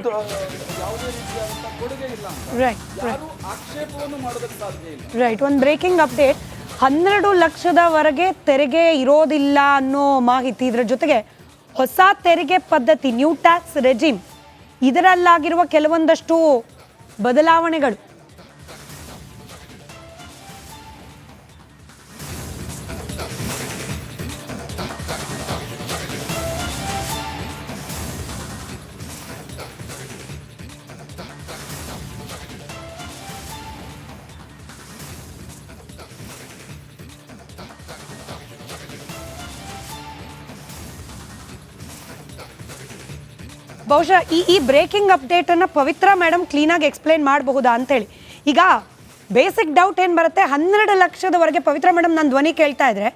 ಯಾವುದೇ ರೀತಿಯಾದಂಥ ಕೊಡುಗೆ ಇಲ್ಲ ಅಂತ ಯಾರು ಆಕ್ಷೇಪವನ್ನು ಮಾಡೋದಕ್ಕೆ ಸಾಧ್ಯ ಇಲ್ಲ. ರೈಟ್. ಒಂದು ಬ್ರೇಕಿಂಗ್ ಅಪ್ಡೇಟ್, 12 ಲಕ್ಷದವರೆಗೆ ತೆರಿಗೆ ಇರೋದಿಲ್ಲ ಅನ್ನೋ ಮಾಹಿತಿ. ಇದರ ಜೊತೆಗೆ ಹೊಸ ತೆರಿಗೆ ಪದ್ಧತಿ, ನ್ಯೂ ಟ್ಯಾಕ್ಸ್ ರೆಜಿಮ್, ಇದರಲ್ಲಾಗಿರುವ ಕೆಲವೊಂದಷ್ಟು ಬದಲಾವಣೆಗಳು. ಬಹುಶಃ ಈ ಬ್ರೇಕಿಂಗ್ ಅಪ್ಡೇಟನ್ನು ಪವಿತ್ರ ಮೇಡಮ್ ಕ್ಲೀನಾಗಿ ಎಕ್ಸ್ಪ್ಲೈನ್ ಮಾಡಬಹುದಾ ಅಂತೇಳಿ. ಈಗ ಬೇಸಿಕ್ ಡೌಟ್ ಏನು ಬರುತ್ತೆ, 12 ಲಕ್ಷದವರೆಗೆ, ಪವಿತ್ರ ಮೇಡಮ್ ನನ್ನ ಧ್ವನಿ ಕೇಳ್ತಾ ಇದ್ರೆ,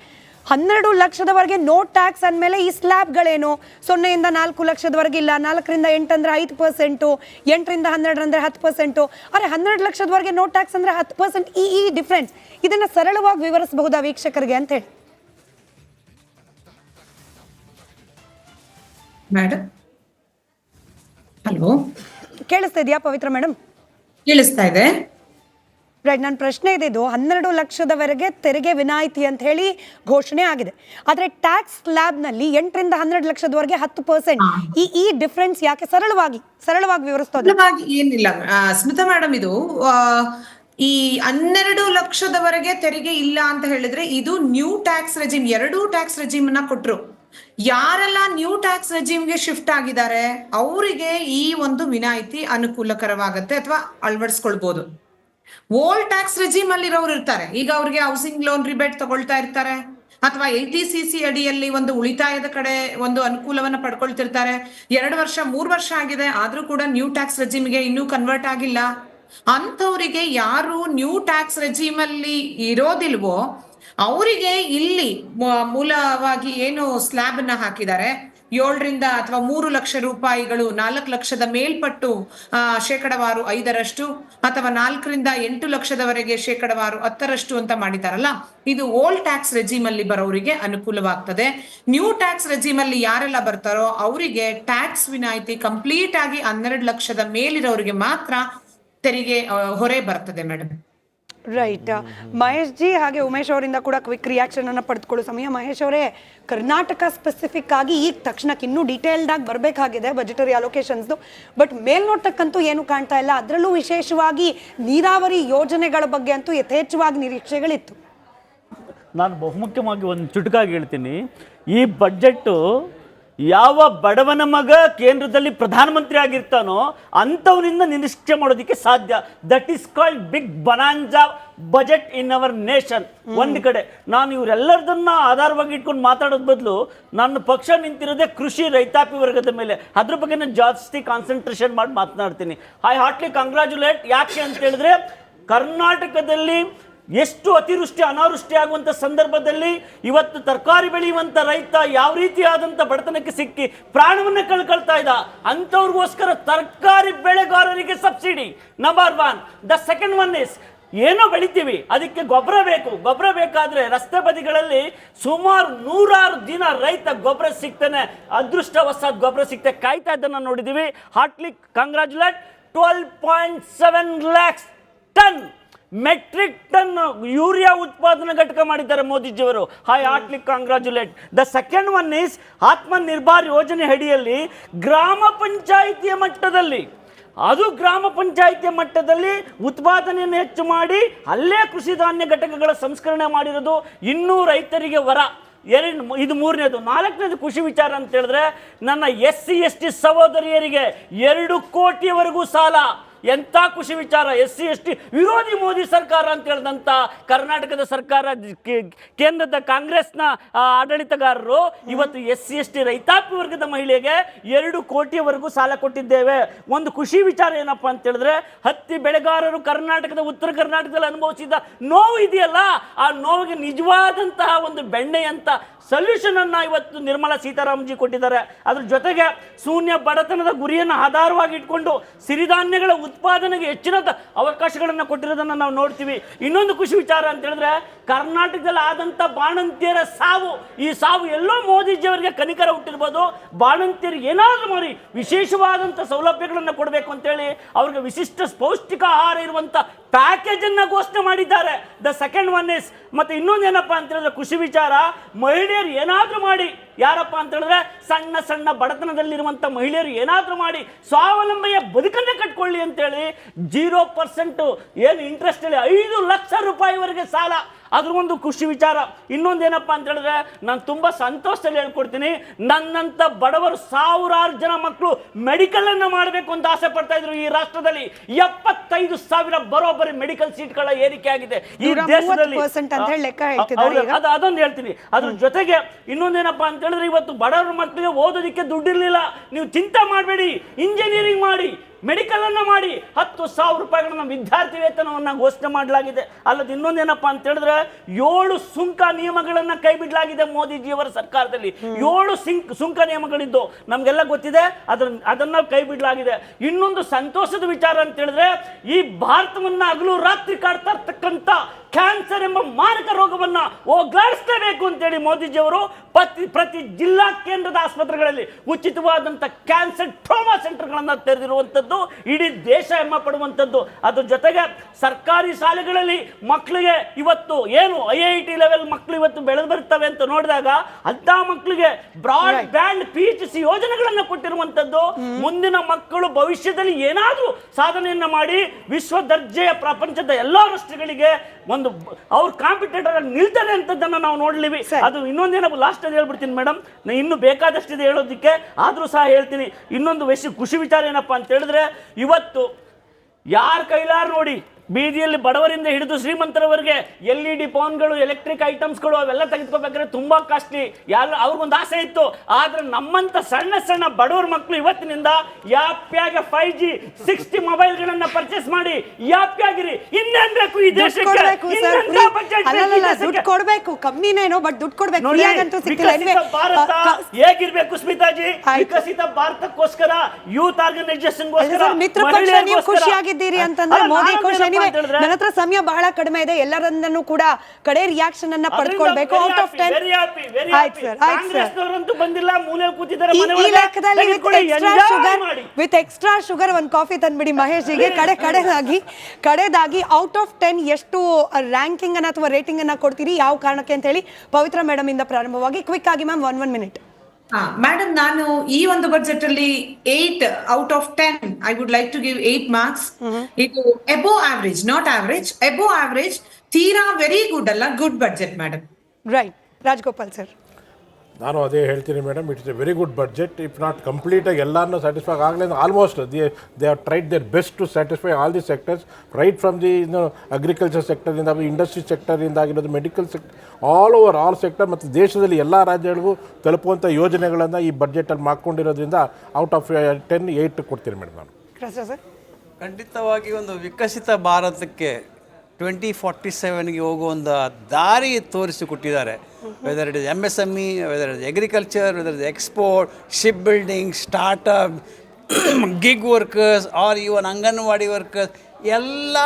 12 ಲಕ್ಷದವರೆಗೆ ನೋ ಟ್ಯಾಕ್ಸ್ ಅಂದಮೇಲೆ ಈ ಸ್ಲ್ಯಾಬ್ಗಳೇನು, 0ಯಿಂದ 4 ಲಕ್ಷದವರೆಗೆ ಇಲ್ಲ, 4ರಿಂದ 8 ಅಂದರೆ 5%, 8ರಿಂದ 12 ಅಂದರೆ 10%, ಅರೆ 12 ಲಕ್ಷದವರೆಗೆ ನೋ ಟ್ಯಾಕ್ಸ್ ಅಂದರೆ 10%. ಈ ಡಿಫ್ರೆನ್ಸ್ ಇದನ್ನು ಸರಳವಾಗಿ ವಿವರಿಸಬಹುದಾ ವೀಕ್ಷಕರಿಗೆ ಅಂತ ಹೇಳಿ. ಮೇಡಮ್ ಹಲೋ, ಕೇಳಿಸ್ತಾ ಇದೆಯಾ ಪವಿತ್ರ ಮೇಡಮ್? ಕೇಳಿಸ್ತಾ ಇದೆ. ರೈಟ್. ನನ್ನ ಪ್ರಶ್ನೆ ಇದ್ದಿದ್ದು 12 ಲಕ್ಷದವರೆಗೆ ತೆರಿಗೆ ವಿನಾಯಿತಿ ಅಂತ ಹೇಳಿ ಘೋಷಣೆ ಆಗಿದೆ, ಆದರೆ ಟ್ಯಾಕ್ಸ್ ಸ್ಲ್ಯಾಬ್ನಲ್ಲಿ 8ರಿಂದ 12 ಲಕ್ಷದವರೆಗೆ 10%. ಈ ಡಿಫ್ರೆನ್ಸ್ ಯಾಕೆ? ಸರಳವಾಗಿ ವಿವರಿಸ್ತದೆ. ಏನಿಲ್ಲ ಸ್ಮಿತಾ ಮೇಡಮ್, ಇದು ಈ 12 ಲಕ್ಷದವರೆಗೆ ತೆರಿಗೆ ಇಲ್ಲ ಅಂತ ಹೇಳಿದ್ರೆ ಇದು new tax regime, 2 tax regime ನ ಕೊಟ್ರು. ಯಾರೆಲ್ಲ ನ್ಯೂ ಟ್ಯಾಕ್ಸ್ ರೆಜಿಮ್ಗೆ ಶಿಫ್ಟ್ ಆಗಿದ್ದಾರೆ ಅವರಿಗೆ ಈ ಒಂದು ವಿನಾಯಿತಿ ಅನುಕೂಲಕರವಾಗತ್ತೆ ಅಥವಾ ಅಳವಡಿಸ್ಕೊಳ್ಬಹುದು. ಓಲ್ಡ್ ಟ್ಯಾಕ್ಸ್ ರೆಜಿಮ್ ಅಲ್ಲಿರೋರು ಇರ್ತಾರೆ, ಈಗ ಅವ್ರಿಗೆ ಹೌಸಿಂಗ್ ಲೋನ್ ರಿಬೇಟ್ ತಗೊಳ್ತಾ ಇರ್ತಾರೆ, ಅಥವಾ LTCC ಅಡಿಯಲ್ಲಿ ಒಂದು ಉಳಿತಾಯದ ಕಡೆ ಒಂದು ಅನುಕೂಲವನ್ನ ಪಡ್ಕೊಳ್ತಿರ್ತಾರೆ. 2 ವರ್ಷ 3 ವರ್ಷ ಆಗಿದೆ ಆದ್ರೂ ಕೂಡ ನ್ಯೂ ಟ್ಯಾಕ್ಸ್ ರೆಜಿಮ್ಗೆ ಇನ್ನೂ ಕನ್ವರ್ಟ್ ಆಗಿಲ್ಲ. ಅಂಥವರಿಗೆ ಯಾರು ನ್ಯೂ ಟ್ಯಾಕ್ಸ್ ರೆಜಿಮ್ ಅಲ್ಲಿ ಇರೋದಿಲ್ವೋ ಅವರಿಗೆ ಇಲ್ಲಿ ಮೂಲವಾಗಿ ಏನು ಸ್ಲ್ಯಾಬ್ ಅನ್ನ ಹಾಕಿದ್ದಾರೆ, 7ರಿಂದ ಅಥವಾ 3 ಲಕ್ಷ ರೂಪಾಯಿಗಳು 4 ಲಕ್ಷದ ಮೇಲ್ಪಟ್ಟು ಶೇಕಡವಾರು 5% ಅಥವಾ 4ರಿಂದ 8 ಲಕ್ಷದವರೆಗೆ ಶೇಕಡವಾರು 10% ಅಂತ ಮಾಡಿದಾರಲ್ಲ, ಇದು ಓಲ್ಡ್ ಟ್ಯಾಕ್ಸ್ ರೆಜಿಮ್ ಅಲ್ಲಿ ಬರೋರಿಗೆ ಅನುಕೂಲವಾಗ್ತದೆ. ನ್ಯೂ ಟ್ಯಾಕ್ಸ್ ರೆಜಿಮ್ ಅಲ್ಲಿ ಯಾರೆಲ್ಲ ಬರ್ತಾರೋ ಅವರಿಗೆ ಟ್ಯಾಕ್ಸ್ ವಿನಾಯಿತಿ ಕಂಪ್ಲೀಟ್ ಆಗಿ 12 ಲಕ್ಷದ ಮೇಲಿರೋರಿಗೆ ಮಾತ್ರ ತೆರಿಗೆ ಹೊರೆ ಬರ್ತದೆ ಮೇಡಮ್. ರೈಟ್. ಮಹೇಶ್ ಜಿ ಹಾಗೆ ಉಮೇಶ್ ಅವರಿಂದ ಕೂಡ ಕ್ವಿಕ್ ರಿಯಾಕ್ಷನ್ ಅನ್ನು ಪಡೆದುಕೊಳ್ಳೋ ಸಮಯ. ಮಹೇಶ್ ಅವರೇ, ಕರ್ನಾಟಕ ಸ್ಪೆಸಿಫಿಕ್ ಆಗಿ ಈಗ ತಕ್ಷಣಕ್ಕೆ ಇನ್ನೂ ಡೀಟೇಲ್ಡ್ ಆಗಿ ಬರಬೇಕಾಗಿದೆ ಬಜೆಟರಿ ಅಲೋಕೇಶನ್ಸ್ದು, ಬಟ್ ಮೇಲ್ನೋಟಕ್ಕಂತೂ ಏನು ಕಾಣ್ತಾ ಇಲ್ಲ. ಅದರಲ್ಲೂ ವಿಶೇಷವಾಗಿ ನೀರಾವರಿ ಯೋಜನೆಗಳ ಬಗ್ಗೆ ಅಂತೂ ಯಥೇಚ್ಛವಾಗಿ ನಿರೀಕ್ಷೆಗಳಿತ್ತು. ನಾನು ಬಹುಮುಖ್ಯವಾಗಿ ಒಂದು ಚುಟುಕಾಗಿ ಹೇಳ್ತೀನಿ, ಈ ಬಡ್ಜೆಟ್ಟು ಯಾವ ಬಡವನ ಮಗ ಕೇಂದ್ರದಲ್ಲಿ ಪ್ರಧಾನಮಂತ್ರಿ ಆಗಿರ್ತಾನೋ ಅಂಥವನಿಂದ ನಿರೀಕ್ಷೆ ಮಾಡೋದಕ್ಕೆ ಸಾಧ್ಯ. That is called big bonanza budget in our nation. ಒಂದು ಕಡೆ ನಾನು ಇವರೆಲ್ಲರದನ್ನ ಆಧಾರವಾಗಿ ಇಟ್ಕೊಂಡು ಮಾತಾಡೋದ್ ಬದಲು ನನ್ನ ಪಕ್ಷ ನಿಂತಿರೋದೇ ಕೃಷಿ ರೈತಾಪಿ ವರ್ಗದ ಮೇಲೆ, ಅದ್ರ ಬಗ್ಗೆ ನಾನು ಜಾಸ್ತಿ ಕಾನ್ಸಂಟ್ರೇಷನ್ ಮಾಡಿ ಮಾತನಾಡ್ತೀನಿ. I heartily congratulate. ಯಾಕೆ ಅಂತ ಹೇಳಿದ್ರೆ, ಕರ್ನಾಟಕದಲ್ಲಿ ಎಷ್ಟು ಅತಿವೃಷ್ಟಿ ಅನಾವೃಷ್ಟಿ ಆಗುವಂಥ ಸಂದರ್ಭದಲ್ಲಿ ಇವತ್ತು ತರಕಾರಿ ಬೆಳೆಯುವಂಥ ರೈತ ಯಾವ ರೀತಿಯಾದಂಥ ಬಡತನಕ್ಕೆ ಸಿಕ್ಕಿ ಪ್ರಾಣವನ್ನೇ ಕಳ್ಕೊಳ್ತಾ ಇದ್ದ, ಅಂಥವ್ರಿಗೋಸ್ಕರ ತರಕಾರಿ ಬೆಳೆಗಾರರಿಗೆ subsidy number 1. The second one is, ಏನೋ ಬೆಳಿತೀವಿ ಅದಕ್ಕೆ ಗೊಬ್ಬರ ಬೇಕು. ಗೊಬ್ಬರ ಬೇಕಾದ್ರೆ ರಸ್ತೆ ಬದಿಗಳಲ್ಲಿ ಸುಮಾರು 106 ದಿನ ರೈತ ಗೊಬ್ಬರ ಸಿಗ್ತಾನೆ, ಅದೃಷ್ಟವಶಾತ್ ಗೊಬ್ಬರ ಸಿಗ್ತಾ ಕಾಯ್ತಾ ಇದ್ದನ್ನು ನೋಡಿದ್ದೀವಿ. Heartily congratulate. 12.7 lakhs ton metric ton urea ಉತ್ಪಾದನಾ ಘಟಕ ಮಾಡಿದ್ದಾರೆ ಮೋದಿಜಿಯವರು. I heartily congratulate. The second one is, Atmanirbhar ಯೋಜನೆ ಅಡಿಯಲ್ಲಿ ಗ್ರಾಮ ಪಂಚಾಯಿತಿಯ ಮಟ್ಟದಲ್ಲಿ, ಅದು ಗ್ರಾಮ ಪಂಚಾಯಿತಿಯ ಮಟ್ಟದಲ್ಲಿ ಉತ್ಪಾದನೆಯನ್ನು ಹೆಚ್ಚು ಮಾಡಿ ಅಲ್ಲೇ ಕೃಷಿ ಧಾನ್ಯ ಘಟಕಗಳ ಸಂಸ್ಕರಣೆ ಮಾಡಿರೋದು ಇನ್ನೂ ರೈತರಿಗೆ ವರ. ಇದು 3ನೇದು. 4ನೇದು ಖುಷಿ ವಿಚಾರ ಅಂತ ಹೇಳಿದ್ರೆ, ನನ್ನ SC ST ಸಹೋದರಿಯರಿಗೆ 2 ಕೋಟಿಯವರೆಗೂ ಸಾಲ. ಎಂಥ ಖುಷಿ ವಿಚಾರ. SC ST ವಿರೋಧಿ ಮೋದಿ ಸರ್ಕಾರ ಅಂತ ಹೇಳಿದಂಥ ಕರ್ನಾಟಕದ ಸರ್ಕಾರ, ಕೇಂದ್ರದ ಕಾಂಗ್ರೆಸ್ನ ಆಡಳಿತಗಾರರು ಇವತ್ತು SC ST ರೈತಾಪಿ ವರ್ಗದ ಮಹಿಳೆಗೆ 2 ಕೋಟಿಯವರೆಗೂ ಸಾಲ ಕೊಟ್ಟಿದ್ದೇವೆ. ಒಂದು ಖುಷಿ ವಿಚಾರ ಏನಪ್ಪ ಅಂತ ಹೇಳಿದ್ರೆ, ಹತ್ತಿ ಬೆಳೆಗಾರರು ಕರ್ನಾಟಕದ ಉತ್ತರ ಕರ್ನಾಟಕದಲ್ಲಿ ಅನುಭವಿಸಿದ ನೋವು ಇದೆಯಲ್ಲ, ಆ ನೋವಿಗೆ ನಿಜವಾದಂತಹ ಒಂದು ಬೆಣ್ಣೆಯಂತ ಸೊಲ್ಯೂಷನ್ ಅನ್ನ ಇವತ್ತು ನಿರ್ಮಲಾ ಸೀತಾರಾಮನ್ಜಿ ಕೊಟ್ಟಿದ್ದಾರೆ. ಅದ್ರ ಜೊತೆಗೆ ಶೂನ್ಯ ಬಡತನದ ಗುರಿಯನ್ನು ಆಧಾರವಾಗಿ ಇಟ್ಕೊಂಡು ಸಿರಿಧಾನ್ಯಗಳ ಉತ್ಪಾದನೆಗೆ ಹೆಚ್ಚಿನ ಅವಕಾಶಗಳನ್ನು ಕೊಟ್ಟಿರೋದನ್ನು ನಾವು ನೋಡ್ತೀವಿ. ಇನ್ನೊಂದು ಖುಷಿ ವಿಚಾರ ಅಂತ ಹೇಳಿದ್ರೆ, ಕರ್ನಾಟಕದಲ್ಲಿ ಆದಂಥ ಬಾಣಂತಿಯರ ಸಾವು, ಈ ಸಾವು ಎಲ್ಲೋ ಮೋದಿಜಿಯವರಿಗೆ ಕನಿಕರ ಹುಟ್ಟಿರ್ಬೋದು. ಬಾಣಂತಿಯರಿಗೆ ಏನಾದರೂ ಮಾಡಿ ವಿಶೇಷವಾದಂಥ ಸೌಲಭ್ಯಗಳನ್ನು ಕೊಡಬೇಕು ಅಂತೇಳಿ ಅವ್ರಿಗೆ ವಿಶಿಷ್ಟ ಪೌಷ್ಟಿಕ ಆಹಾರ ಇರುವಂಥ ಪ್ಯಾಕೇಜನ್ನು ಘೋಷಣೆ ಮಾಡಿದ್ದಾರೆ. ದ ಸೆಕೆಂಡ್ ಒನ್ ಇಸ್, ಮತ್ತು ಇನ್ನೊಂದೇನಪ್ಪ ಅಂತ ಹೇಳಿದ್ರೆ ಖುಷಿ ವಿಚಾರ, ಮಹಿಳೆಯರು ಏನಾದರೂ ಮಾಡಿ, ಯಾರಪ್ಪ ಅಂತ ಹೇಳಿದ್ರೆ ಸಣ್ಣ ಸಣ್ಣ ಬಡತನದಲ್ಲಿರುವಂಥ ಮಹಿಳೆಯರು ಏನಾದರೂ ಮಾಡಿ ಸ್ವಾವಲಂಬಿಯ ಬದುಕನ್ನೇ ಕಟ್ಕೊಳ್ಳಿ ಅಂತೇಳಿ 0% ಏನು ಇಂಟ್ರೆಸ್ಟ್ ಹೇಳಿ 5 ಲಕ್ಷ ರೂಪಾಯಿವರೆಗೆ ಸಾಲ, ಅದ್ರ ಒಂದು ಖುಷಿ ವಿಚಾರ. ಇನ್ನೊಂದೇನಪ್ಪ ಅಂತ ಹೇಳಿದ್ರೆ ನಾನು ತುಂಬ ಸಂತೋಷದಲ್ಲಿ ಹೇಳ್ಕೊಡ್ತೀನಿ, ನನ್ನಂಥ ಬಡವರು ಸಾವಿರಾರು ಜನ ಮಕ್ಕಳು ಮೆಡಿಕಲನ್ನು ಮಾಡಬೇಕು ಅಂತ ಆಸೆ ಪಡ್ತಾ ಇದ್ರು. ಈ ರಾಷ್ಟ್ರದಲ್ಲಿ 75,000 ಬರೋಬ್ಬರಿ ಮೆಡಿಕಲ್ ಸೀಟ್ಗಳ ಏರಿಕೆ ಆಗಿದೆ ಈ ದೇಶದಲ್ಲಿ. ಅದೊಂದು ಹೇಳ್ತೀನಿ. ಅದ್ರ ಜೊತೆಗೆ ಇನ್ನೊಂದೇನಪ್ಪ ಅಂತ ಹೇಳಿದ್ರೆ ಇವತ್ತು ಬಡವರ ಮಕ್ಕಳಿಗೆ ಓದೋದಕ್ಕೆ ದುಡ್ಡಿರಲಿಲ್ಲ, ನೀವು ಚಿಂತೆ ಮಾಡಬೇಡಿ, ಇಂಜಿನಿಯರಿಂಗ್ ಮಾಡಿ, ಮೆಡಿಕಲ್ ಅನ್ನು ಮಾಡಿ 10,000 ರೂಪಾಯಿಗಳನ್ನ ವಿದ್ಯಾರ್ಥಿ ವೇತನವನ್ನು ಘೋಷಣೆ ಮಾಡಲಾಗಿದೆ. ಅಲ್ಲದೆ ಇನ್ನೊಂದೇನಪ್ಪ ಅಂತ ಹೇಳಿದ್ರೆ 7 ಸುಂಕ ನಿಯಮಗಳನ್ನು ಕೈ ಬಿಡಲಾಗಿದೆ ಮೋದಿಜಿಯವರ ಸರ್ಕಾರದಲ್ಲಿ. 7 ಸುಂಕ ನಿಯಮಗಳಿದ್ದು ನಮಗೆಲ್ಲ ಗೊತ್ತಿದೆ, ಅದನ್ನ ಕೈ ಬಿಡಲಾಗಿದೆ. ಇನ್ನೊಂದು ಸಂತೋಷದ ವಿಚಾರ ಅಂತ ಹೇಳಿದ್ರೆ ಈ ಭಾರತವನ್ನ ಹಗಲು ರಾತ್ರಿ ಕಾಡ್ತಾ ಇರ್ತಕ್ಕಂಥ ಕ್ಯಾನ್ಸರ್ ಎಂಬ ಮಾರಕ ರೋಗವನ್ನ ಹೋಗಲಾಡಿಸಲೇಬೇಕು ಅಂತೇಳಿ ಮೋದಿಜಿಯವರು ಪ್ರತಿ ಜಿಲ್ಲಾ ಕೇಂದ್ರದ ಆಸ್ಪತ್ರೆಗಳಲ್ಲಿ ಉಚಿತವಾದಂಥ ಕ್ಯಾನ್ಸರ್ ಟ್ರಾಮಾ ಸೆಂಟರ್ಗಳನ್ನು ತೆರೆದಿರುವಂಥದ್ದು ಇಡೀ ದೇಶ ಹೆಮ್ಮೆ ಪಡುವಂಥದ್ದು. ಅದ್ರ ಜೊತೆಗೆ ಸರ್ಕಾರಿ ಶಾಲೆಗಳಲ್ಲಿ ಮಕ್ಕಳಿಗೆ ಇವತ್ತು ಏನು IIT ಲೆವೆಲ್ ಮಕ್ಕಳು ಇವತ್ತು ಬೆಳೆದು ಬರ್ತವೆ ಅಂತ ನೋಡಿದಾಗ ಅಂಥ ಮಕ್ಕಳಿಗೆ ಬ್ರಾಡ್ ಬ್ಯಾಂಡ್ PHC ಯೋಜನೆಗಳನ್ನು ಕೊಟ್ಟಿರುವಂಥದ್ದು. ಮುಂದಿನ ಮಕ್ಕಳು ಭವಿಷ್ಯದಲ್ಲಿ ಏನಾದರೂ ಸಾಧನೆಯನ್ನು ಮಾಡಿ ವಿಶ್ವ ದರ್ಜೆಯ ಪ್ರಪಂಚದ ಎಲ್ಲ ರಾಷ್ಟ್ರಗಳಿಗೆ ಒಂದು ಅವ್ರ ಕಾಂಪಿಟೇಟರ್ ಆಗಿ ನಿಲ್ತಾರೆ ಅಂತದನ್ನ ನಾವು ನೋಡ್ಲಿವಿ. ಅದು ಇನ್ನೊಂದೇನಪ್ಪ ಲಾಸ್ಟ್ ಅಲ್ಲಿ ಹೇಳ್ಬಿಡ್ತೀನಿ ಮೇಡಮ್, ಇನ್ನು ಬೇಕಾದಷ್ಟಿದೆ ಹೇಳೋದಕ್ಕೆ, ಆದ್ರೂ ಸಹ ಹೇಳ್ತೀನಿ. ಇನ್ನೊಂದು ಖುಷಿ ವಿಚಾರ ಏನಪ್ಪಾ ಅಂತ ಹೇಳಿದ್ರೆ ಇವತ್ತು ಯಾರ ಕೈಲಾರು ನೋಡಿ ಬೀದಿಯಲ್ಲಿ ಬಡವರಿಂದ ಹಿಡಿದು ಶ್ರೀಮಂತರವರೆಗೆ LED ಫೋನ್ಗಳು, ಎಲೆಕ್ಟ್ರಿಕ್ ಐಟಮ್ಸ್ಗಳು ಅವೆಲ್ಲ ತೆಗೆದುಕೋಬೇಕಾದ್ರೆ ತುಂಬಾ ಕಾಸ್ಟ್ಲಿ. ಅವ್ರಿಗೊಂದು ಆಸೆ ಇತ್ತು, ಆದ್ರೆ ನಮ್ಮಂತ ಸಣ್ಣ ಸಣ್ಣ ಬಡವರ ಮಕ್ಕಳು ಇವತ್ತಿನಿಂದ ಯಾಪ್ಯಾಗೆ 5G 60 ಮೊಬೈಲ್ಗಳನ್ನ ಪರ್ಚೇಸ್ ಮಾಡಿ ಯಾಪ್ಯಾಗಿರಿ. ಇನ್ನೇನ್ ಬೇಕು ಈ ದೇಶಕ್ಕೆ? ದುಡ್ಡು ಕೊಡ್ಬೇಕು, ಕಮ್ಮಿನೇನೋ ಬಟ್ ದುಡ್ಡು ಕೊಡ್ಬೇಕು. ಭಾರತ ಹೇಗಿರ್ಬೇಕು ಸ್ಮಿತಾಜಿ? ವಿಕಸಿತ ಭಾರತಕ್ಕೋಸ್ಕರ ಯೂತ್ ಆರ್ಗನೈಸೇಷನ್ಗೋಸ್ಕರ ನೀವು ಖುಷಿಯಾಗಿದ್ದೀರಿ ಅಂತಂದ್ರೆ ಮೋದಿ ಖುಷಿ. ನನ್ನ ಹತ್ರ ಸಮಯ ಬಹಳ ಕಡಿಮೆ ಇದೆ, ಎಲ್ಲರನ್ನೂ ಕೂಡ ಕಡೆ ರಿಯಾಕ್ಷನ್ ಅನ್ನ ಪಡ್ಕೊಳ್ಬೇಕು. Out of 10 with extra sugar ಒಂದು ಕಾಫಿ ತಂದ್ಬಿಡಿ ಮಹೇಶ್ಗೆ. ಕಡೆದಾಗಿ ಔಟ್ ಆಫ್ 10 ಎಷ್ಟು ರ್ಯಾಂಕಿಂಗ್ ಅನ್ನ ಅಥವಾ ರೇಟಿಂಗ್ ಅನ್ನ ಕೊಡ್ತೀರಿ, ಯಾವ ಕಾರಣಕ್ಕೆ ಅಂತ ಹೇಳಿ ಪವಿತ್ರ ಮೇಡಮ್ ಇಂದ ಪ್ರಾರಂಭವಾಗಿ ಕ್ವಿಕ್ ಆಗಿ ಮ್ಯಾಮ್ 1 ಮಿನಿಟ್. ಮೇಡಮ್, ನಾನು ಈ ಒಂದು ಬಜೆಟ್ ಅಲ್ಲಿ 8 out of 10 I would like to give 8 marks. ಇದು above average, not average, above average. ತೀರಾ ವೆರಿ ಗುಡ್ ಅಲ್ಲ, good budget madam. Right. Rajagopal sir. ನಾನು ಅದೇ ಹೇಳ್ತೀನಿ madam, it's a very good budget. If not ಕಂಪ್ಲೀಟಾಗಿ ಎಲ್ಲರನ್ನೂ ಸ್ಯಾಟಿಸ್ಫೈ ಆಗಲಿ, almost they have tried their best to satisfy all the sectors, right from the agriculture ಸೆಕ್ಟರಿಂದ, industry ಸೆಕ್ಟರಿಂದ ಆಗಿರೋದು, ಮೆಡಿಕಲ್ ಸೆಕ್ಟರ್, ಆಲ್ ಸೆಕ್ಟರ್, ಮತ್ತು ದೇಶದಲ್ಲಿ ಎಲ್ಲ ರಾಜ್ಯಗಳಿಗೂ ತಲುಪುವಂಥ ಯೋಜನೆಗಳನ್ನು ಈ ಬಡ್ಜೆಟಲ್ಲಿ ಮಾಡ್ಕೊಂಡಿರೋದ್ರಿಂದ ಔಟ್ ಆಫ್ 10 8 ಕೊಡ್ತೀನಿ ಮೇಡಮ್ ನಾನು. ಖಂಡಿತವಾಗಿ ಒಂದು ವಿಕಸಿತ ಭಾರತಕ್ಕೆ 2047ಗೆ ಹೋಗುವಂಥ ದಾರಿ ತೋರಿಸಿಕೊಟ್ಟಿದ್ದಾರೆ. Whether it is MSME, whether is agriculture, whether is export, ship building, startup, gig workers are even anganwadi workers, ಎಲ್ಲ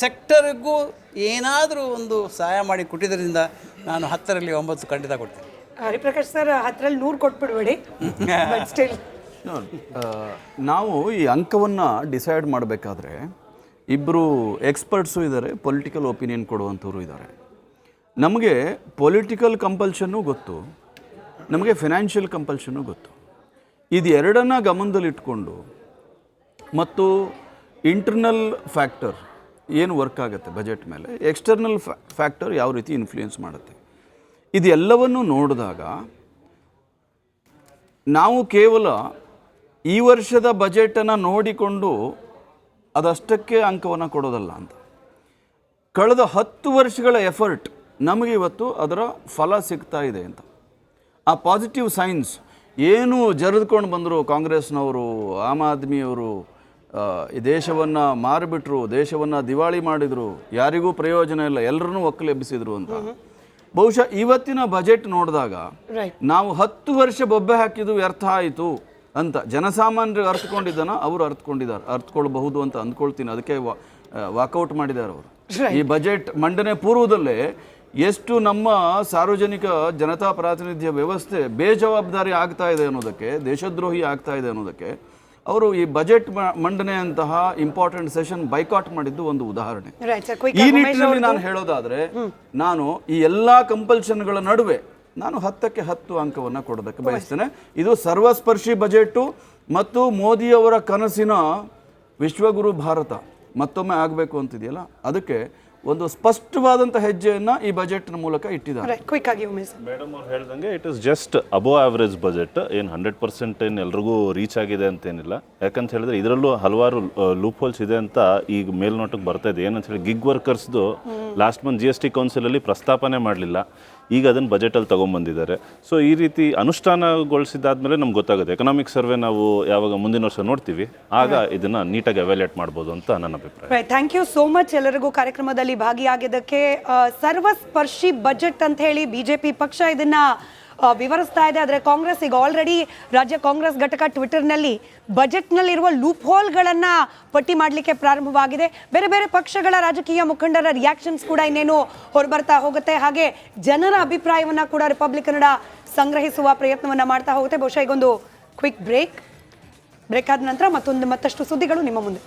ಸೆಕ್ಟರ್ಗೂ ಏನಾದರೂ ಒಂದು ಸಹಾಯ ಮಾಡಿ ಕೊಟ್ಟಿದ್ದರಿಂದ ನಾನು 10ರಲ್ಲಿ 9 ಖಂಡಿತ ಕೊಡ್ತೀನಿ. ಹರಿಪ್ರಕಾಶ್ ಸರ್ 10ರಲ್ಲಿ 100 ಕೊಟ್ಬಿಡ್ಬೇಡಿ. ನಾವು ಈ ಅಂಕವನ್ನು ಡಿಸೈಡ್ ಮಾಡಬೇಕಾದ್ರೆ ಇಬ್ಬರು ಎಕ್ಸ್ಪರ್ಟ್ಸು ಇದ್ದಾರೆ, ಪೊಲಿಟಿಕಲ್ ಒಪಿನಿಯನ್ ಕೊಡುವಂಥವ್ರು ಇದ್ದಾರೆ. ನಮಗೆ ಪೊಲಿಟಿಕಲ್ ಕಂಪಲ್ಷನ್ನು ಗೊತ್ತು, ನಮಗೆ ಫಿನಾನ್ಷಿಯಲ್ ಕಂಪಲ್ಷನ್ನು ಗೊತ್ತು. ಇದು ಎರಡನ್ನು ಗಮನದಲ್ಲಿಟ್ಕೊಂಡು ಮತ್ತು ಇಂಟರ್ನಲ್ ಫ್ಯಾಕ್ಟರ್ ಏನು ವರ್ಕ್ ಆಗುತ್ತೆ ಬಜೆಟ್ ಮೇಲೆ, ಎಕ್ಸ್ಟರ್ನಲ್ ಫ್ಯಾಕ್ಟರ್ ಯಾವ ರೀತಿ ಇನ್ಫ್ಲೂಯೆನ್ಸ್ ಮಾಡುತ್ತೆ, ಇದೆಲ್ಲವನ್ನು ನೋಡಿದಾಗ ನಾವು ಕೇವಲ ಈ ವರ್ಷದ ಬಜೆಟನ್ನು ನೋಡಿಕೊಂಡು ಅದಷ್ಟಕ್ಕೆ ಅಂಕವನ್ನು ಕೊಡೋದಲ್ಲ ಅಂತ, ಕಳೆದ 10 ವರ್ಷಗಳ ಎಫರ್ಟ್ ನಮಗೆ ಇವತ್ತು ಅದರ ಫಲ ಸಿಗ್ತಾ ಇದೆ ಅಂತ. ಆ ಪಾಸಿಟಿವ್ ಸೈನ್ಸ್ ಏನು ಜರಿದುಕೊಂಡು ಬಂದರು ಕಾಂಗ್ರೆಸ್ನವರು, ಆಮ್ ಆದ್ಮಿಯವರು, ಈ ದೇಶವನ್ನು ಮಾರಿಬಿಟ್ರು, ದೇಶವನ್ನು ದಿವಾಳಿ ಮಾಡಿದರು, ಯಾರಿಗೂ ಪ್ರಯೋಜನ ಇಲ್ಲ, ಎಲ್ಲರನ್ನೂ ಒಕ್ಕಲೆಬ್ಬಿಸಿದ್ರು ಅಂತ. ಬಹುಶಃ ಇವತ್ತಿನ ಬಜೆಟ್ ನೋಡಿದಾಗ ನಾವು 10 ವರ್ಷ ಬೊಬ್ಬೆ ಹಾಕಿದ್ದು ವ್ಯರ್ಥ ಆಯಿತು ಅಂತ ಜನಸಾಮಾನ್ಯರಿಗೆ ಅರ್ಥಕೊಂಡಿದ್ದಾನ ಅವರು ಅರ್ಥಕೊಳ್ಬಹುದು ಅಂತ ಅಂದ್ಕೊಳ್ತೀನಿ. ಅದಕ್ಕೆ ವಾಕೌಟ್ ಮಾಡಿದ್ದಾರೆ ಅವರು. ಈ ಬಜೆಟ್ ಮಂಡನೆ ಪೂರ್ವದಲ್ಲೇ ಎಷ್ಟು ನಮ್ಮ ಸಾರ್ವಜನಿಕ ಜನತಾ ಪ್ರಾತಿನಿಧ್ಯ ವ್ಯವಸ್ಥೆ ಬೇಜವಾಬ್ದಾರಿ ಆಗ್ತಾ ಇದೆ ಅನ್ನೋದಕ್ಕೆ, ದೇಶದ್ರೋಹಿ ಆಗ್ತಾ ಇದೆ ಅನ್ನೋದಕ್ಕೆ ಅವರು ಈ ಬಜೆಟ್ ಮಂಡನೆಯಂತಹ ಇಂಪಾರ್ಟೆಂಟ್ ಸೆಷನ್ ಬೈಕಾಟ್ ಮಾಡಿದ್ದು ಒಂದು ಉದಾಹರಣೆ. Right, sir. Quick ಈ ಆಗಿ ಉಮೇಶ್ ನಿಟ್ಟಿನಲ್ಲಿ ನಾನು ಅವ್ರದ್ದು. ಹೇಳೋದಾದ್ರೆ ನಾನು ಈ ಎಲ್ಲಾ ಕಂಪಲ್ಷನ್ಗಳ ನಡುವೆ ನಾನು 10ಕ್ಕೆ 10 ಅಂಕವನ್ನು ಕೊಡೋದಕ್ಕೆ ಬಯಸ್ತೇನೆ. ಇದು ಸರ್ವಸ್ಪರ್ಶಿ ಬಜೆಟ್ಟು ಮತ್ತು ಮೋದಿಯವರ ಕನಸಿನ ವಿಶ್ವಗುರು ಭಾರತ ಮತ್ತೊಮ್ಮೆ ಆಗಬೇಕು ಅಂತಿದೆಯಲ್ಲ, ಅದಕ್ಕೆ ಒಂದು ಸ್ಪಷ್ಟವಾದಂಥ ಹೆಜ್ಜೆಯನ್ನು ಈ ಬಜೆಟ್ನ ಮೂಲಕ ಇಟ್ಟಿದ್ದಾರೆ. ಕ್ವಿಕ್ ಆಗಿ ಉಮೇಶ್. ಮೇಡಮ್ ಅವ್ರು ಹೇಳ್ದಂಗೆ it is just above average budget. ಏನು 100% ಏನು ಎಲ್ರಿಗೂ ರೀಚ್ ಆಗಿದೆ ಅಂತೇನಿಲ್ಲ. ಯಾಕಂತ ಹೇಳಿದ್ರೆ ಇದರಲ್ಲೂ ಹಲವಾರು ಲೂಪ್ ಹೋಲ್ಸ್ ಇದೆ ಅಂತ ಈಗ ಮೇಲ್ನೋಟಕ್ಕೆ ಬರ್ತಾ ಇದೆ. ಏನಂತ ಹೇಳಿ ಗಿಗ್ ವರ್ಕರ್ಸ್ದು ಲಾಸ್ಟ್ ಮಂತ್ GST ಕೌನ್ಸಿಲಲ್ಲಿ ಪ್ರಸ್ತಾಪನೆ ಮಾಡಲಿಲ್ಲ, ಈಗ ಅದನ್ನು ಬಜೆಟಲ್ಲಿ ತೊಗೊಂಬಂದಿದ್ದಾರೆ. ಸೊ ಈ ರೀತಿ ಅನುಷ್ಠಾನಗೊಳಿಸಿದಾದ್ಮೇಲೆ ನಮ್ಗೆ ಗೊತ್ತಾಗುತ್ತೆ. ಎಕನಾಮಿಕ್ ಸರ್ವೆ ನಾವು ಯಾವಾಗ ಮುಂದಿನ ವರ್ಷ ನೋಡ್ತೀವಿ, ಆಗ ಇದನ್ನು ನೀಟಾಗಿ ಎವ್ಯಾಲ್ಯೂಯೇಟ್ ಮಾಡ್ಬೋದು ಅಂತ ನನ್ನ ಅಭಿಪ್ರಾಯ. ಥ್ಯಾಂಕ್ ಯು ಸೋ ಮಚ್ ಎಲ್ಲರಿಗೂ ಕಾರ್ಯಕ್ರಮದಲ್ಲಿ ಭಾಗಿಯಾಗಿದ್ದಕ್ಕೆ. ಸರ್ವಸ್ಪರ್ಶಿ ಬಜೆಟ್ ಅಂತ ಹೇಳಿ ಬಿಜೆಪಿ ಪಕ್ಷ ಇದನ್ನ ವಿವರಿಸ್ತಾ ಇದೆ. ಆದರೆ ಕಾಂಗ್ರೆಸ್ ಈಗ ಆಲ್ರೆಡಿ ರಾಜ್ಯ ಕಾಂಗ್ರೆಸ್ ಘಟಕ ಟ್ವಿಟರ್ನಲ್ಲಿ ಬಜೆಟ್ನಲ್ಲಿರುವ ಲೂಪ್ ಹೋಲ್ಗಳನ್ನು ಪಟ್ಟಿ ಮಾಡಲಿಕ್ಕೆ ಪ್ರಾರಂಭವಾಗಿದೆ. ಬೇರೆ ಬೇರೆ ಪಕ್ಷಗಳ ರಾಜಕೀಯ ಮುಖಂಡರ ರಿಯಾಕ್ಷನ್ಸ್ ಕೂಡ ಇನ್ನೇನು ಹೊರಬರ್ತಾ ಹೋಗುತ್ತೆ. ಹಾಗೆ ಜನರ ಅಭಿಪ್ರಾಯವನ್ನು ಕೂಡ ರಿಪಬ್ಲಿಕ್ ಕನ್ನಡ ಸಂಗ್ರಹಿಸುವ ಪ್ರಯತ್ನವನ್ನು ಮಾಡ್ತಾ ಹೋಗುತ್ತೆ. ಬಹುಶಃ ಈಗೊಂದು ಕ್ವಿಕ್ ಬ್ರೇಕ್ ಆದ ನಂತರ ಮತ್ತಷ್ಟು ಸುದ್ದಿಗಳು ನಿಮ್ಮ ಮುಂದೆ.